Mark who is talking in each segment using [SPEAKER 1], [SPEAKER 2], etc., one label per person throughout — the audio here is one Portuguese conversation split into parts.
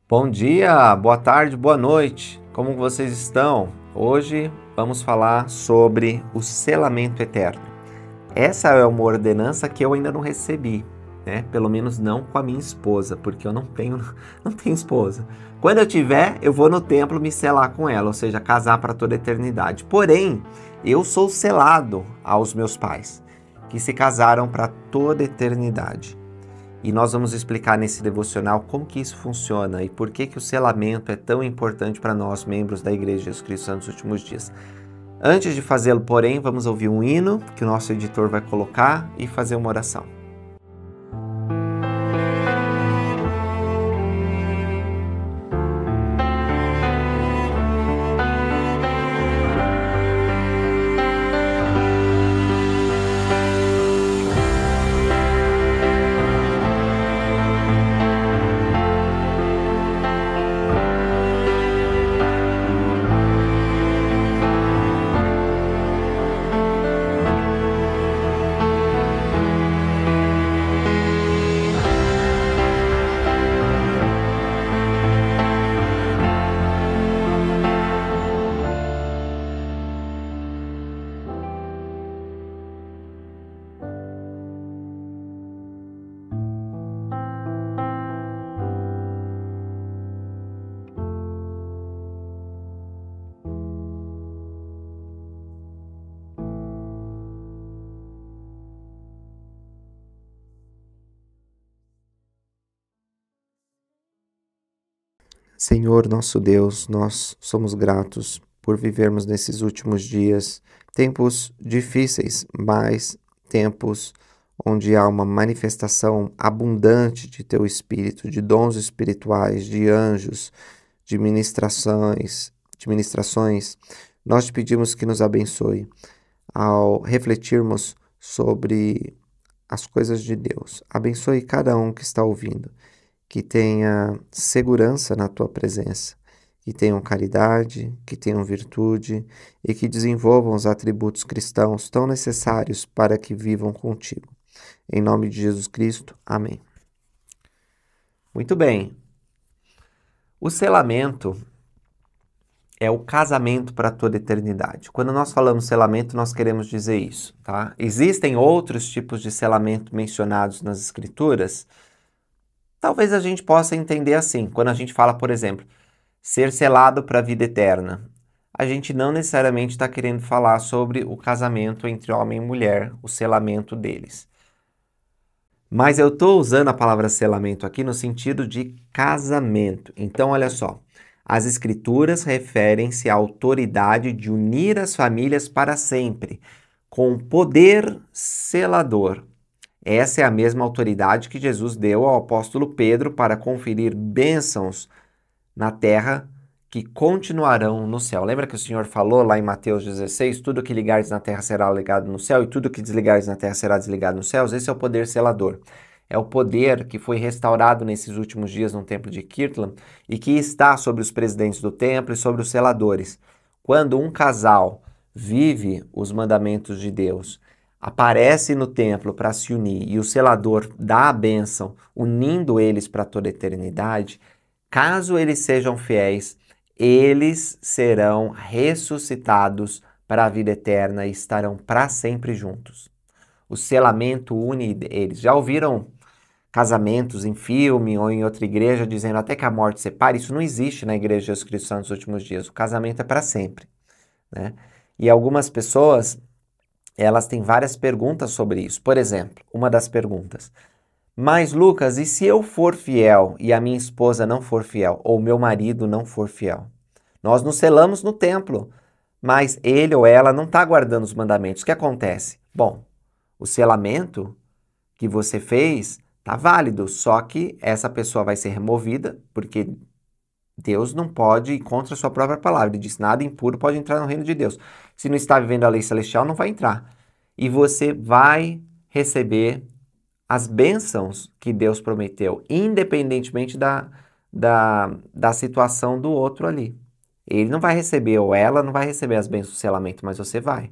[SPEAKER 1] Bom dia, boa tarde, boa noite. Como vocês estão? Hoje vamos falar sobre o selamento eterno. Essa é uma ordenança que eu ainda não recebi, né? Pelo menos não com a minha esposa, porque eu não tenho, não tenho esposa. Quando eu tiver, eu vou no templo me selar com ela, ou seja, casar para toda a eternidade. Porém, eu sou selado aos meus pais, que se casaram para toda a eternidade. E nós vamos explicar nesse devocional como que isso funciona e por que que o selamento é tão importante para nós, membros da Igreja de Jesus Cristo nos últimos dias. Antes de fazê-lo, porém, vamos ouvir um hino que o nosso editor vai colocar e fazer uma oração. Senhor nosso Deus, nós somos gratos por vivermos nesses últimos dias, tempos difíceis, mas tempos onde há uma manifestação abundante de Teu Espírito, de dons espirituais, de anjos, de ministrações. Nós te pedimos que nos abençoe ao refletirmos sobre as coisas de Deus. Abençoe cada um que está ouvindo, que tenha segurança na tua presença, que tenham caridade, que tenham virtude e que desenvolvam os atributos cristãos tão necessários para que vivam contigo. Em nome de Jesus Cristo, amém. Muito bem. O selamento é o casamento para toda a eternidade. Quando nós falamos selamento, nós queremos dizer isso, tá? Existem outros tipos de selamento mencionados nas Escrituras. Talvez a gente possa entender assim, quando a gente fala, por exemplo, ser selado para a vida eterna. A gente não necessariamente está querendo falar sobre o casamento entre homem e mulher, o selamento deles. Mas eu estou usando a palavra selamento aqui no sentido de casamento. Então, olha só, as Escrituras referem-se à autoridade de unir as famílias para sempre, com poder selador. Essa é a mesma autoridade que Jesus deu ao apóstolo Pedro para conferir bênçãos na terra que continuarão no céu. Lembra que o Senhor falou lá em Mateus 16, tudo que ligares na terra será ligado no céu e tudo que desligares na terra será desligado nos céus? Esse é o poder selador. É o poder que foi restaurado nesses últimos dias no templo de Kirtland e que está sobre os presidentes do templo e sobre os seladores. Quando um casal vive os mandamentos de Deus, aparece no templo para se unir e o selador dá a bênção, unindo eles para toda a eternidade, caso eles sejam fiéis, eles serão ressuscitados para a vida eterna e estarão para sempre juntos. O selamento une eles. Já ouviram casamentos em filme ou em outra igreja dizendo até que a morte separe? Isso não existe na Igreja de Jesus Cristo nos últimos dias. O casamento é para sempre, né? E algumas pessoas, elas têm várias perguntas sobre isso. Por exemplo, uma das perguntas: mas Lucas, e se eu for fiel e a minha esposa não for fiel, ou meu marido não for fiel? Nós nos selamos no templo, mas ele ou ela não está guardando os mandamentos. O que acontece? Bom, o selamento que você fez está válido, só que essa pessoa vai ser removida, porque Deus não pode ir contra a sua própria palavra. Ele diz, nada impuro pode entrar no reino de Deus. Se não está vivendo a lei celestial, não vai entrar. E você vai receber as bênçãos que Deus prometeu, independentemente da situação do outro ali. Ele não vai receber, ou ela não vai receber as bênçãos do selamento, mas você vai.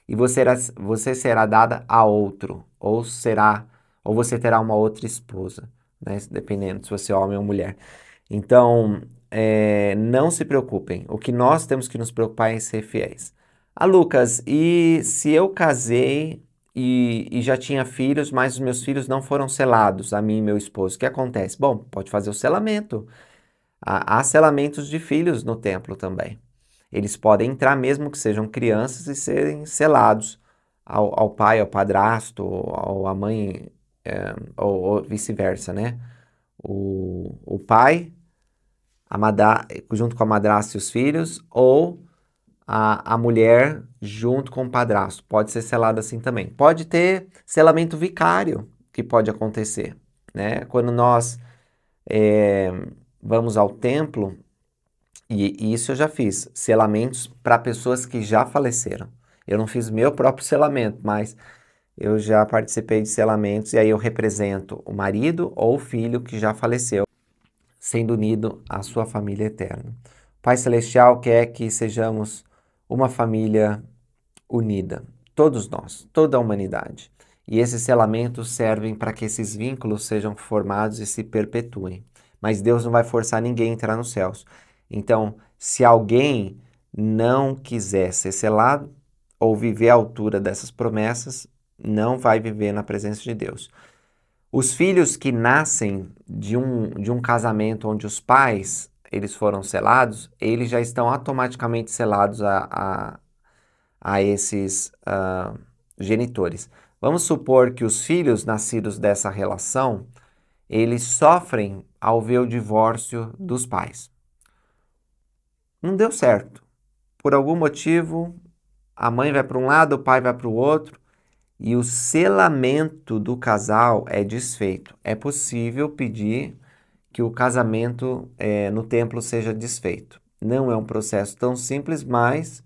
[SPEAKER 1] E você será dada a outro, ou você terá uma outra esposa, né? Dependendo se você é homem ou mulher. Então, não se preocupem. O que nós temos que nos preocupar é em ser fiéis. Ah, Lucas, e se eu casei e já tinha filhos, mas os meus filhos não foram selados, a mim e meu esposo, o que acontece? Bom, pode fazer o selamento. Há selamentos de filhos no templo também. Eles podem entrar mesmo que sejam crianças e serem selados ao pai, ao padrasto, ou à mãe, ou vice-versa, né? O pai junto com a madrasta e os filhos, ou a mulher junto com o padrasto. Pode ser selado assim também. Pode ter selamento vicário, que pode acontecer, né? Quando nós vamos ao templo, e isso eu já fiz, selamentos para pessoas que já faleceram. Eu não fiz meu próprio selamento, mas eu já participei de selamentos e aí eu represento o marido ou o filho que já faleceu, sendo unido à sua família eterna. O Pai Celestial quer que sejamos uma família unida, todos nós, toda a humanidade. E esses selamentos servem para que esses vínculos sejam formados e se perpetuem. Mas Deus não vai forçar ninguém a entrar nos céus. Então, se alguém não quiser ser selado ou viver à altura dessas promessas, não vai viver na presença de Deus. Os filhos que nascem de um casamento onde os pais eles foram selados, eles já estão automaticamente selados a esses genitores. Vamos supor que os filhos nascidos dessa relação, eles sofrem ao ver o divórcio dos pais. Não deu certo. Por algum motivo, a mãe vai para um lado, o pai vai para o outro, e o selamento do casal é desfeito. É possível pedir que o casamento no templo seja desfeito. Não é um processo tão simples, mas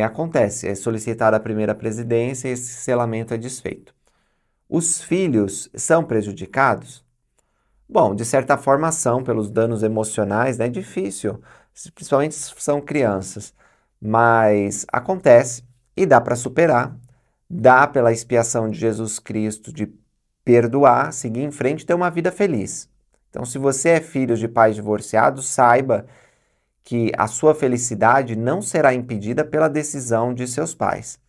[SPEAKER 1] acontece. É solicitada a primeira presidência e esse selamento é desfeito. Os filhos são prejudicados? Bom, de certa forma são, pelos danos emocionais, né? É difícil, principalmente se são crianças. Mas acontece e dá para superar. Dá pela expiação de Jesus Cristo de perdoar, seguir em frente e ter uma vida feliz. Então, se você é filho de pais divorciados, saiba que a sua felicidade não será impedida pela decisão de seus pais.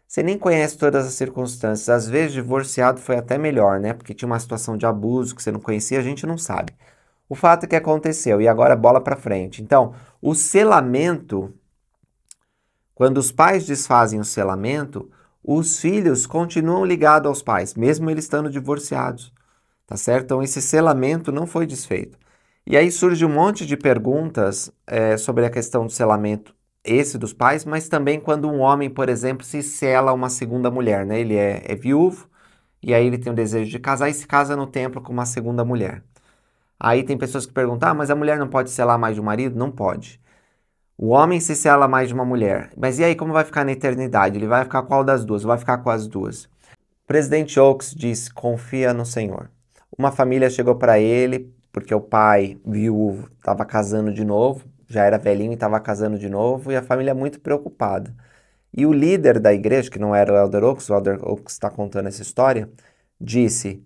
[SPEAKER 1] Você nem conhece todas as circunstâncias. Às vezes, divorciado foi até melhor, né? Porque tinha uma situação de abuso que você não conhecia, a gente não sabe. O fato é que aconteceu e agora bola para frente. Então, o selamento, quando os pais desfazem o selamento, os filhos continuam ligados aos pais, mesmo eles estando divorciados, tá certo? Então, esse selamento não foi desfeito. E aí surge um monte de perguntas sobre a questão do selamento, esse dos pais, mas também quando um homem, por exemplo, se sela uma segunda mulher, né? Ele é viúvo, e aí ele tem o desejo de casar e se casa no templo com uma segunda mulher. Aí tem pessoas que perguntam, mas a mulher não pode selar mais de um marido? Não pode. O homem se sela mais de uma mulher. Mas e aí, como vai ficar na eternidade? Ele vai ficar qual das duas? Vai ficar com as duas. O presidente Oaks disse, confia no Senhor. Uma família chegou para ele, porque o pai, viúvo, estava casando de novo, já era velhinho e estava casando de novo, e a família muito preocupada. E o líder da igreja, que não era o Elder Oaks está contando essa história, disse,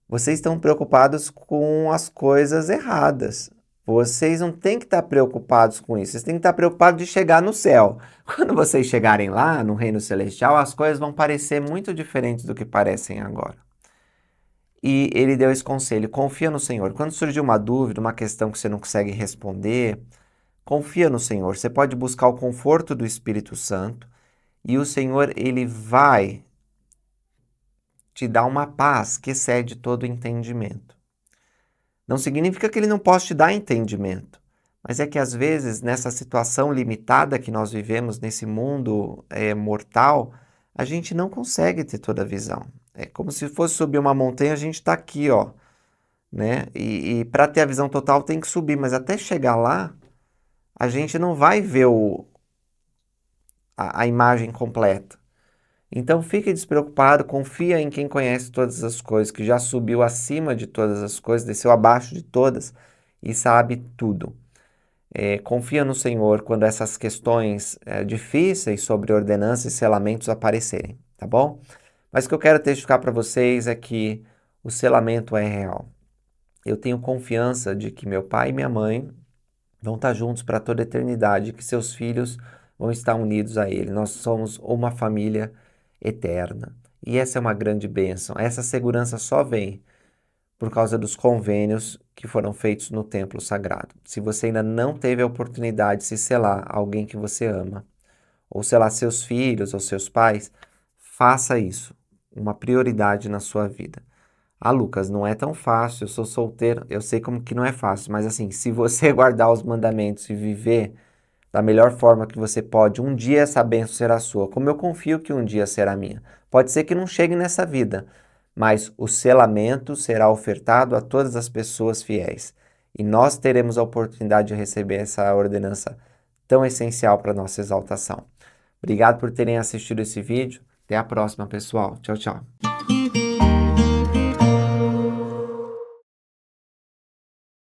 [SPEAKER 1] vocês estão preocupados com as coisas erradas. Vocês não têm que estar preocupados com isso. Vocês têm que estar preocupados de chegar no céu. Quando vocês chegarem lá, no reino celestial, as coisas vão parecer muito diferentes do que parecem agora. E ele deu esse conselho, confia no Senhor. Quando surgir uma dúvida, uma questão que você não consegue responder, confia no Senhor. Você pode buscar o conforto do Espírito Santo e o Senhor, ele vai te dar uma paz que excede todo entendimento. Não significa que ele não possa te dar entendimento, mas é que às vezes nessa situação limitada que nós vivemos, nesse mundo mortal, a gente não consegue ter toda a visão. É como se fosse subir uma montanha, a gente está aqui, ó, né? E para ter a visão total tem que subir, mas até chegar lá, a gente não vai ver a imagem completa. Então fique despreocupado, confia em quem conhece todas as coisas, que já subiu acima de todas as coisas, desceu abaixo de todas e sabe tudo. Confia no Senhor quando essas questões difíceis sobre ordenanças e selamentos aparecerem, tá bom? Mas o que eu quero testificar para vocês é que o selamento é real. eu tenho confiança de que meu pai e minha mãe vão estar juntos para toda a eternidade, que seus filhos vão estar unidos a Ele. Nós somos uma família eterna. E essa é uma grande bênção. Essa segurança só vem por causa dos convênios que foram feitos no templo sagrado. Se você ainda não teve a oportunidade de se selar a alguém que você ama, ou selar seus filhos ou seus pais, faça isso, uma prioridade na sua vida. Ah, Lucas, não é tão fácil, eu sou solteiro, eu sei como que não é fácil, mas assim, se você guardar os mandamentos e viver da melhor forma que você pode, um dia essa bênção será sua, como eu confio que um dia será minha. Pode ser que não chegue nessa vida, mas o selamento será ofertado a todas as pessoas fiéis. E nós teremos a oportunidade de receber essa ordenança tão essencial para a nossa exaltação. Obrigado por terem assistido esse vídeo. Até a próxima, pessoal. Tchau, tchau.